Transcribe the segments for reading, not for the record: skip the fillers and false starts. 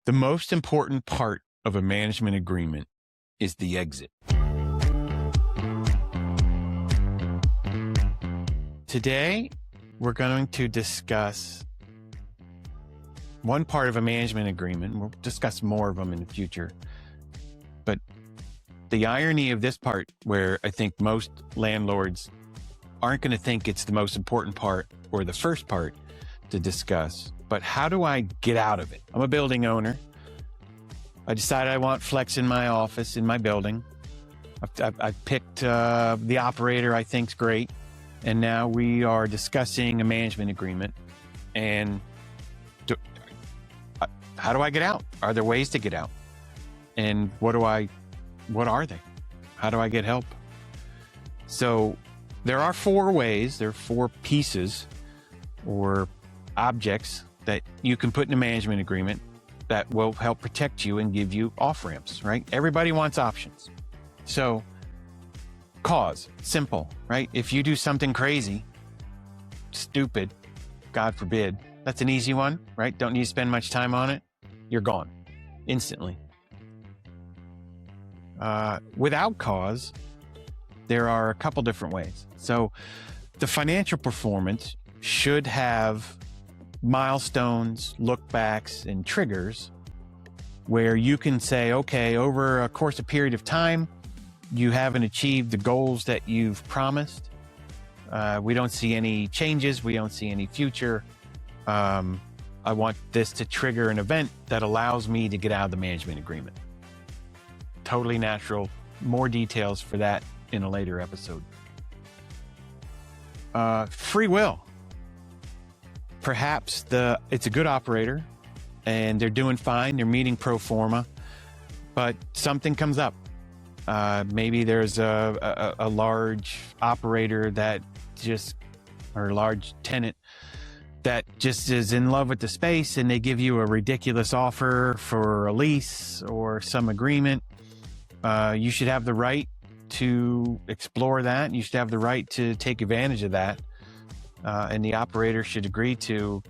The most important part of a management agreement is the exit. Today, we're going to discuss one part of a management agreement. We'll discuss more of them in the future. But the irony of this part, where I think most landlords aren't going to think it's the most important part or the first part to discuss, but how do I get out of it? I'm a building owner. I decided I want flex in my office, in my building. I've picked the operator I think's great. And now we are discussing a management agreement. And how do I get out? Are there ways to get out? And what are they? How do I get help? So there are 4 ways, there are 4 pieces or objects that you can put in a management agreement that will help protect you and give you off-ramps, right? Everybody wants options. So cause, simple, right? If you do something crazy, stupid, God forbid, that's an easy one, right? Don't need to spend much time on it. You're gone instantly. Without cause, there are a couple different ways. So the financial performance should have milestones, look-backs, and triggers where you can say, okay, over a course of period of time, you haven't achieved the goals that you've promised. We don't see any changes. We don't see any future. I want this to trigger an event that allows me to get out of the management agreement. Totally natural. More details for that in a later episode. Free will. Perhaps it's a good operator and they're doing fine. They're meeting pro forma, but something comes up. Maybe there's a large operator or a large tenant that just is in love with the space, and they give you a ridiculous offer for a lease or some agreement. You should have the right to explore that. You should have the right to take advantage of that. And the operator should agree to,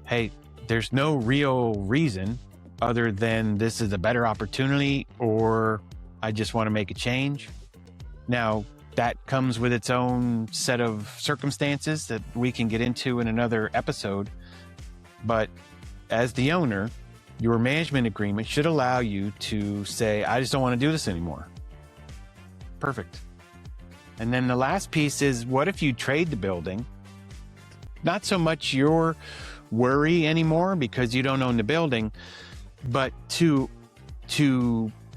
hey, there's no real reason other than this is a better opportunity, or I just want to make a change. Now, that comes with its own set of circumstances that we can get into in another episode. But as the owner, your management agreement should allow you to say, I just don't want to do this anymore. Perfect. And then the last piece is, what if you trade the building? Not so much your worry anymore because you don't own the building, but to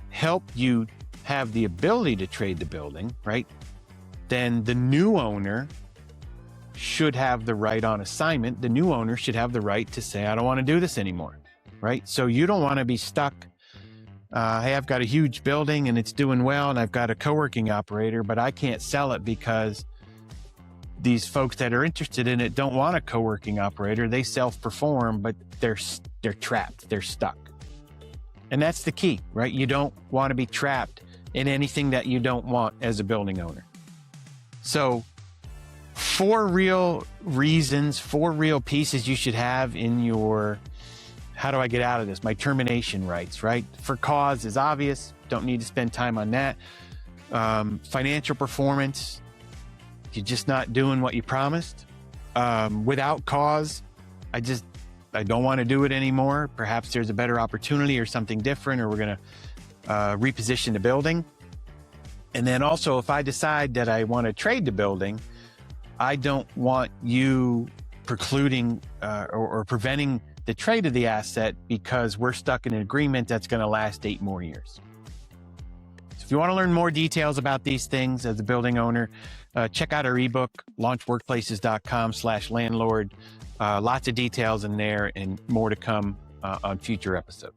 help you have the ability to trade the building, right? Then the new owner should have the right on assignment. The new owner should have the right to say, I don't want to do this anymore, right? So you don't want to be stuck. Hey, I've got a huge building and it's doing well, and I've got a co-working operator, but I can't sell it because these folks that are interested in it don't want a co-working operator. They self-perform, but they're trapped. They're stuck. And that's the key, right? You don't want to be trapped in anything that you don't want as a building owner. So 4 real reasons, 4 real pieces you should have in your, how do I get out of this? My termination rights, right? For cause is obvious. Don't need to spend time on that. Financial performance, you're just not doing what you promised. Without cause, I don't want to do it anymore. Perhaps there's a better opportunity or something different, or we're going to reposition the building. And then also, if I decide that I want to trade the building, I don't want you precluding or preventing the trade of the asset because we're stuck in an agreement that's going to last 8 more years. So if you want to learn more details about these things as a building owner, check out our ebook, launchworkplaces.com/landlord. Lots of details in there and more to come on future episodes.